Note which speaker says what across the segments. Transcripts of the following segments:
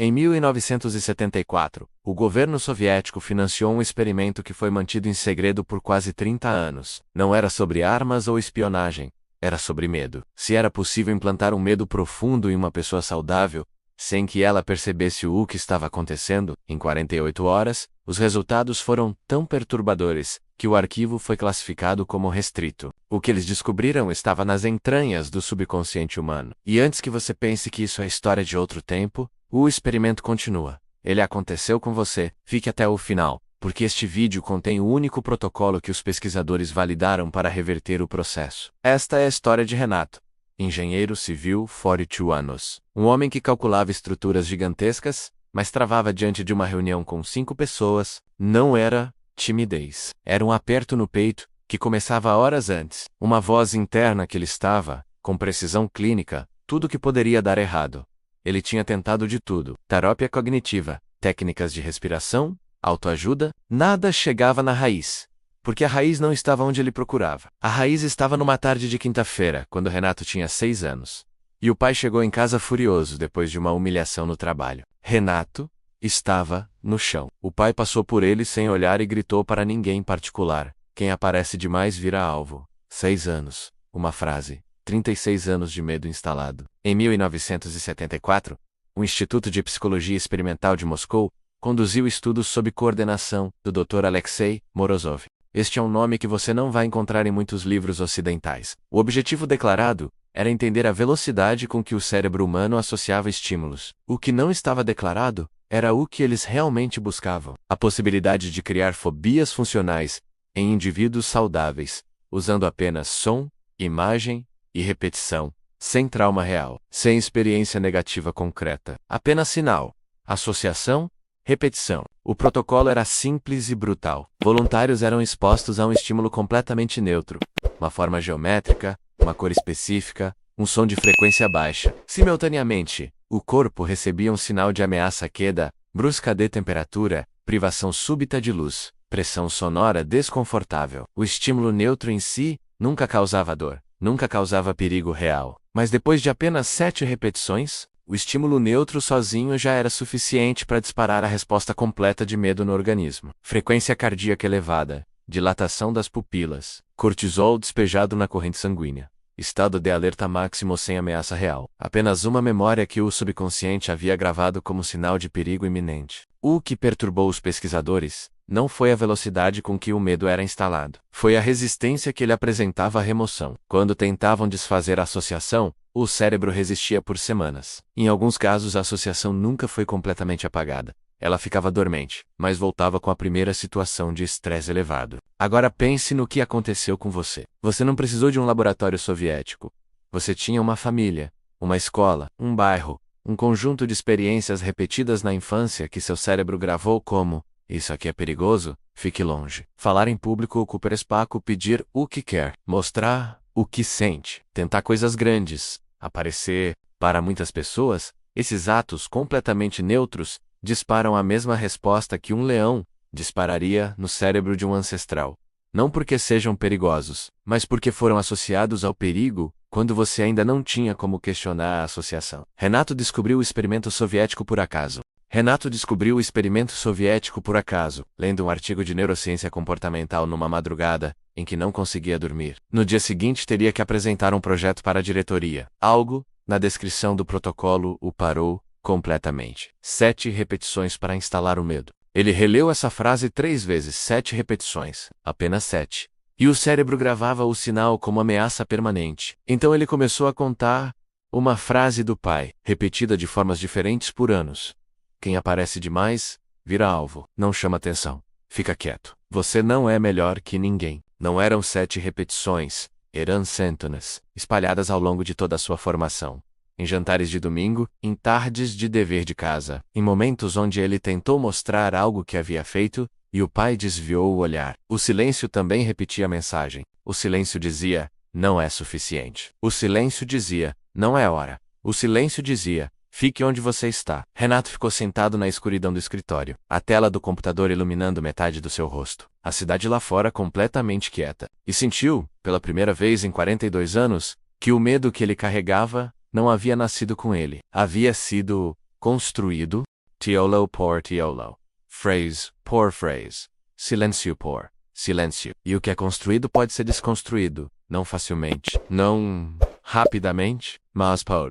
Speaker 1: Em 1974, o governo soviético financiou um experimento que foi mantido em segredo por quase 30 anos. Não era sobre armas ou espionagem, era sobre medo. Se era possível implantar um medo profundo em uma pessoa saudável, sem que ela percebesse o que estava acontecendo, em 48 horas, os resultados foram tão perturbadores que o arquivo foi classificado como restrito. O que eles descobriram estava nas entranhas do subconsciente humano. E antes que você pense que isso é história de outro tempo, o experimento continua. Ele aconteceu com você. Fique até o final, porque este vídeo contém o único protocolo que os pesquisadores validaram para reverter o processo. Esta é a história de Renato, engenheiro civil, 42 anos. Um homem que calculava estruturas gigantescas, mas travava diante de uma reunião com 5 pessoas. Não era timidez. Era um aperto no peito, que começava horas antes. Uma voz interna que ele estava, com precisão clínica, tudo que poderia dar errado. Ele tinha tentado de tudo: terapia cognitiva, técnicas de respiração, autoajuda, nada chegava na raiz. Porque a raiz não estava onde ele procurava. A raiz estava numa tarde de quinta-feira, quando Renato tinha 6 anos. E o pai chegou em casa furioso depois de uma humilhação no trabalho. Renato estava no chão. O pai passou por ele sem olhar e gritou para ninguém em particular: quem aparece demais vira alvo. 6 anos. Uma frase. 36 anos de medo instalado. Em 1974, o Instituto de Psicologia Experimental de Moscou conduziu estudos sob coordenação do Dr. Alexei Morozov. Este é um nome que você não vai encontrar em muitos livros ocidentais. O objetivo declarado era entender a velocidade com que o cérebro humano associava estímulos. O que não estava declarado era o que eles realmente buscavam: a possibilidade de criar fobias funcionais em indivíduos saudáveis, usando apenas som, imagem e repetição, sem trauma real, sem experiência negativa concreta. Apenas sinal, associação, repetição. O protocolo era simples e brutal. Voluntários eram expostos a um estímulo completamente neutro, uma forma geométrica, uma cor específica, um som de frequência baixa. Simultaneamente, o corpo recebia um sinal de ameaça: queda brusca de temperatura, privação súbita de luz, pressão sonora desconfortável. O estímulo neutro em si nunca causava dor, nunca causava perigo real. Mas depois de apenas 7 repetições, o estímulo neutro sozinho já era suficiente para disparar a resposta completa de medo no organismo. Frequência cardíaca elevada, dilatação das pupilas, cortisol despejado na corrente sanguínea, estado de alerta máximo sem ameaça real. Apenas uma memória que o subconsciente havia gravado como sinal de perigo iminente. O que perturbou os pesquisadores não foi a velocidade com que o medo era instalado. Foi a resistência que ele apresentava à remoção. Quando tentavam desfazer a associação, o cérebro resistia por semanas. Em alguns casos, a associação nunca foi completamente apagada. Ela ficava dormente, mas voltava com a primeira situação de estresse elevado. Agora pense no que aconteceu com você. Você não precisou de um laboratório soviético. Você tinha uma família, uma escola, um bairro, um conjunto de experiências repetidas na infância que seu cérebro gravou como: isso aqui é perigoso, fique longe. Falar em público, ocupar espaço, pedir o que quer, mostrar o que sente, tentar coisas grandes, aparecer. Para muitas pessoas, esses atos completamente neutros disparam a mesma resposta que um leão dispararia no cérebro de um ancestral. Não porque sejam perigosos, mas porque foram associados ao perigo quando você ainda não tinha como questionar a associação. Renato descobriu o experimento soviético por acaso. Renato descobriu o experimento soviético por acaso, lendo um artigo de neurociência comportamental numa madrugada em que não conseguia dormir. No dia seguinte teria que apresentar um projeto para a diretoria. Algo, na descrição do protocolo, o parou completamente. 7 repetições para instalar o medo. Ele releu essa frase 3 vezes, 7 repetições, apenas 7. E o cérebro gravava o sinal como ameaça permanente. Então ele começou a contar uma frase do pai, repetida de formas diferentes por anos. Quem aparece demais, vira alvo. Não chama atenção. Fica quieto. Você não é melhor que ninguém. Não eram 7 repetições, eram centenas, espalhadas ao longo de toda a sua formação. Em jantares de domingo, em tardes de dever de casa, em momentos onde ele tentou mostrar algo que havia feito, e o pai desviou o olhar. O silêncio também repetia a mensagem. O silêncio dizia: não é suficiente. O silêncio dizia: não é hora. O silêncio dizia: fique onde você está. Renato ficou sentado na escuridão do escritório, a tela do computador iluminando metade do seu rosto, a cidade lá fora completamente quieta. E sentiu, pela primeira vez em 42 anos, que o medo que ele carregava não havia nascido com ele. Havia sido construído Tiolo por tiolo. Phrase, por phrase. Silêncio por silêncio. E o que é construído pode ser desconstruído, não facilmente, não rapidamente, mas por.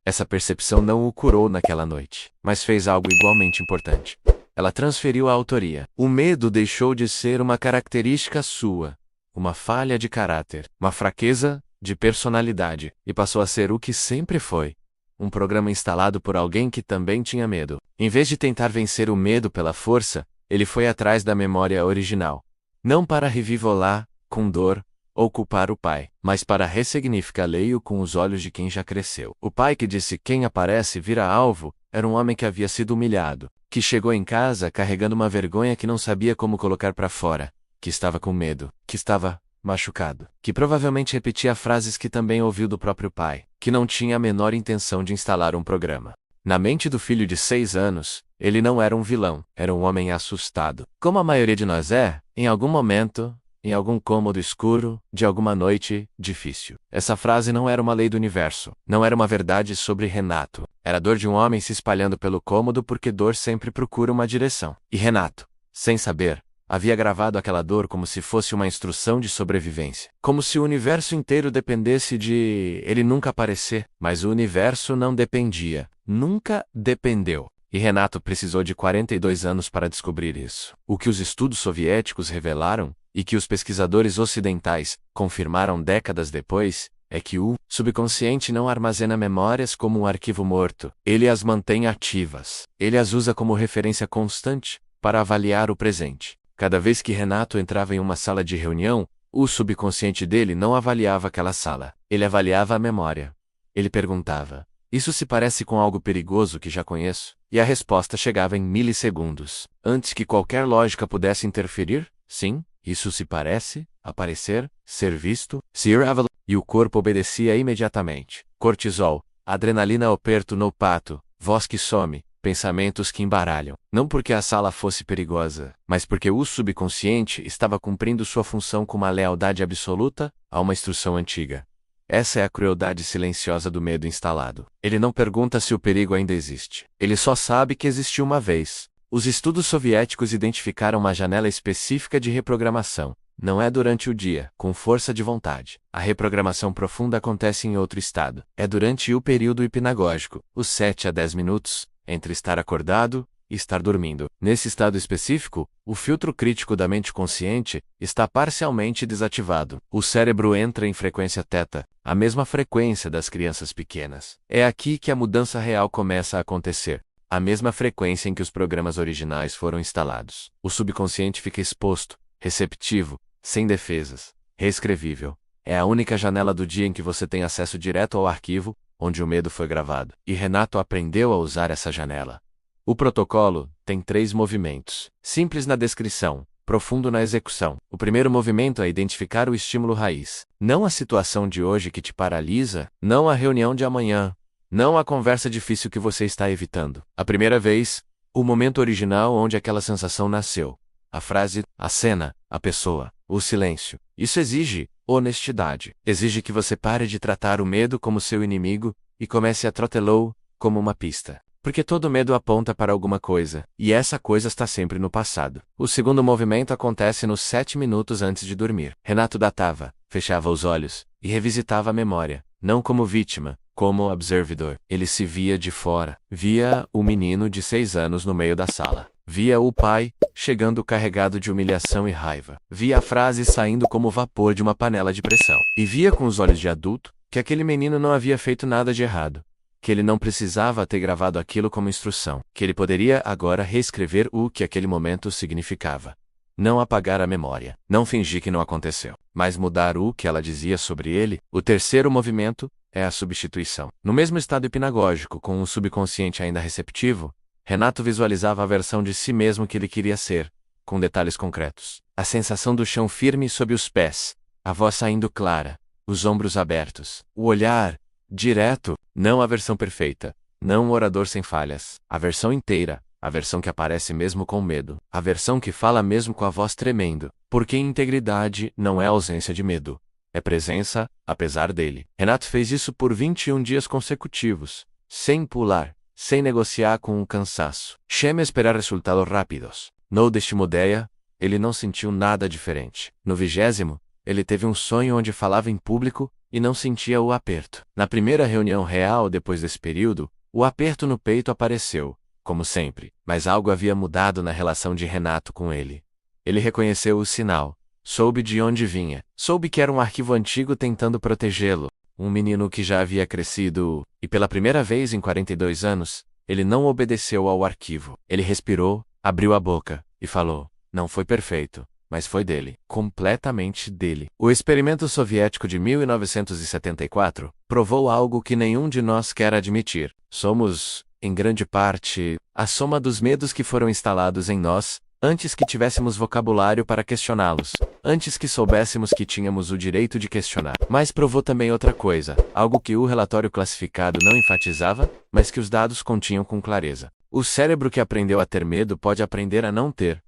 Speaker 1: Essa percepção não o curou naquela noite, mas fez algo igualmente importante. Ela transferiu a autoria. O medo deixou de ser uma característica sua, uma falha de caráter, uma fraqueza de personalidade, e passou a ser o que sempre foi: um programa instalado por alguém que também tinha medo. Em vez de tentar vencer o medo pela força, ele foi atrás da memória original. Não para revivê-la, com dor, ou culpar o pai, mas para ressignificá-lo com os olhos de quem já cresceu. O pai que disse quem aparece vira alvo, era um homem que havia sido humilhado, que chegou em casa carregando uma vergonha que não sabia como colocar para fora, que estava com medo, que estava machucado, que provavelmente repetia frases que também ouviu do próprio pai, que não tinha a menor intenção de instalar um programa. Na mente do filho de 6 anos, ele não era um vilão, era um homem assustado. Como a maioria de nós é, em algum momento, em algum cômodo escuro, de alguma noite difícil. Essa frase não era uma lei do universo, não era uma verdade sobre Renato. Era a dor de um homem se espalhando pelo cômodo porque dor sempre procura uma direção. E Renato, sem saber, havia gravado aquela dor como se fosse uma instrução de sobrevivência. Como se o universo inteiro dependesse de ele nunca aparecer. Mas o universo não dependia, nunca dependeu. E Renato precisou de 42 anos para descobrir isso. O que os estudos soviéticos revelaram, e que os pesquisadores ocidentais confirmaram décadas depois, é que o subconsciente não armazena memórias como um arquivo morto. Ele as mantém ativas. Ele as usa como referência constante para avaliar o presente. Cada vez que Renato entrava em uma sala de reunião, o subconsciente dele não avaliava aquela sala. Ele avaliava a memória. Ele perguntava: isso se parece com algo perigoso que já conheço? E a resposta chegava em milissegundos. Antes que qualquer lógica pudesse interferir: sim, isso se parece, aparecer, ser visto, ser avaliado. E o corpo obedecia imediatamente. Cortisol, adrenalina aperto no pato, voz que some, pensamentos que embaralham. Não porque a sala fosse perigosa, mas porque o subconsciente estava cumprindo sua função com uma lealdade absoluta a uma instrução antiga. Essa é a crueldade silenciosa do medo instalado. Ele não pergunta se o perigo ainda existe. Ele só sabe que existiu uma vez. Os estudos soviéticos identificaram uma janela específica de reprogramação. Não é durante o dia, com força de vontade. A reprogramação profunda acontece em outro estado. É durante o período hipnagógico, os 7 a 10 minutos, entre estar acordado e estar dormindo. Nesse estado específico, o filtro crítico da mente consciente está parcialmente desativado. O cérebro entra em frequência teta, a mesma frequência das crianças pequenas. É aqui que a mudança real começa a acontecer. A mesma frequência em que os programas originais foram instalados. O subconsciente fica exposto, receptivo, sem defesas, reescrevível. É a única janela do dia em que você tem acesso direto ao arquivo, onde o medo foi gravado. E Renato aprendeu a usar essa janela. O protocolo tem 3 movimentos. Simples na descrição, profundo na execução. O primeiro movimento é identificar o estímulo raiz. Não a situação de hoje que te paralisa, não a reunião de amanhã, não a conversa difícil que você está evitando. A primeira vez, o momento original onde aquela sensação nasceu. A frase, a cena, a pessoa, o silêncio. Isso exige honestidade. Exige que você pare de tratar o medo como seu inimigo e comece a tratá-lo como uma pista. Porque todo medo aponta para alguma coisa, e essa coisa está sempre no passado. O segundo movimento acontece nos 7 minutos antes de dormir. Renato datava, fechava os olhos e revisitava a memória, não como vítima, como observador. Ele se via de fora, via o menino de 6 anos no meio da sala. Via o pai, chegando carregado de humilhação e raiva. Via a frase saindo como vapor de uma panela de pressão. E via com os olhos de adulto, que aquele menino não havia feito nada de errado. Que ele não precisava ter gravado aquilo como instrução. Que ele poderia agora reescrever o que aquele momento significava. Não apagar a memória. Não fingir que não aconteceu. Mas mudar o que ela dizia sobre ele. O terceiro movimento é a substituição. No mesmo estado hipnagógico, com o subconsciente ainda receptivo, Renato visualizava a versão de si mesmo que ele queria ser, com detalhes concretos. A sensação do chão firme sob os pés, a voz saindo clara, os ombros abertos, o olhar direto, não a versão perfeita, não o orador sem falhas, a versão inteira, a versão que aparece mesmo com medo, a versão que fala mesmo com a voz tremendo, porque integridade não é ausência de medo, é presença, apesar dele. Renato fez isso por 21 dias consecutivos, sem pular, sem negociar com o cansaço. Chame esperar resultados rápidos. No décimo dia, ele não sentiu nada diferente. No 20º, ele teve um sonho onde falava em público e não sentia o aperto. Na primeira reunião real depois desse período, o aperto no peito apareceu, como sempre, mas algo havia mudado na relação de Renato com ele. Ele reconheceu o sinal, soube de onde vinha, soube que era um arquivo antigo tentando protegê-lo, um menino que já havia crescido, e pela primeira vez em 42 anos, ele não obedeceu ao arquivo. Ele respirou, abriu a boca e falou: não foi perfeito, mas foi dele, completamente dele. O experimento soviético de 1974 provou algo que nenhum de nós quer admitir. Somos, em grande parte, a soma dos medos que foram instalados em nós, antes que tivéssemos vocabulário para questioná-los, antes que soubéssemos que tínhamos o direito de questionar. Mas provou também outra coisa, algo que o relatório classificado não enfatizava, mas que os dados continham com clareza. O cérebro que aprendeu a ter medo pode aprender a não ter.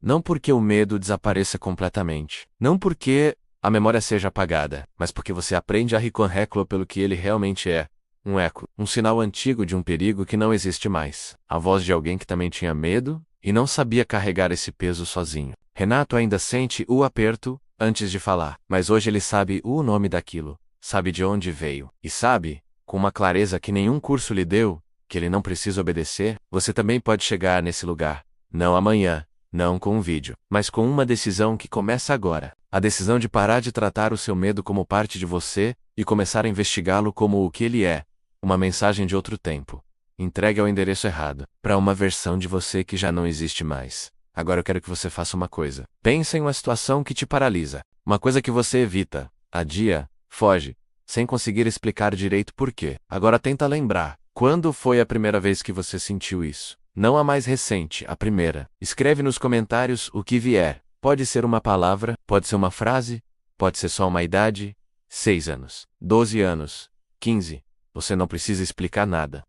Speaker 1: Não porque o medo desapareça completamente. Não porque a memória seja apagada, mas porque você aprende a reconhecê-lo pelo que ele realmente é. Um eco, um sinal antigo de um perigo que não existe mais. A voz de alguém que também tinha medo e não sabia carregar esse peso sozinho. Renato ainda sente o aperto antes de falar, mas hoje ele sabe o nome daquilo, sabe de onde veio, e sabe, com uma clareza que nenhum curso lhe deu, que ele não precisa obedecer. Você também pode chegar nesse lugar. Não amanhã, não com um vídeo, mas com uma decisão que começa agora. A decisão de parar de tratar o seu medo como parte de você e começar a investigá-lo como o que ele é, uma mensagem de outro tempo. Entregue ao endereço errado, para uma versão de você que já não existe mais. Agora eu quero que você faça uma coisa. Pense em uma situação que te paralisa, uma coisa que você evita, adia, foge, sem conseguir explicar direito por quê. Agora tenta lembrar, quando foi a primeira vez que você sentiu isso? Não a mais recente, a primeira. Escreve nos comentários o que vier. Pode ser uma palavra, pode ser uma frase, pode ser só uma idade. 6 anos, 12 anos, 15. Você não precisa explicar nada.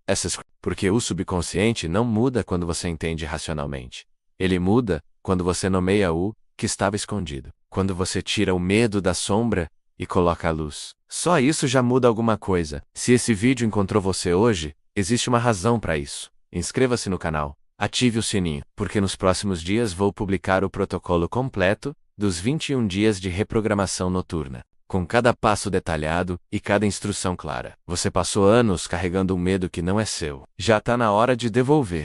Speaker 1: Porque o subconsciente não muda quando você entende racionalmente. Ele muda quando você nomeia o que estava escondido. Quando você tira o medo da sombra e coloca a luz. Só isso já muda alguma coisa. Se esse vídeo encontrou você hoje, existe uma razão para isso. Inscreva-se no canal, ative o sininho, porque nos próximos dias vou publicar o protocolo completo dos 21 dias de reprogramação noturna, com cada passo detalhado e cada instrução clara. Você passou anos carregando um medo que não é seu. Já está na hora de devolver.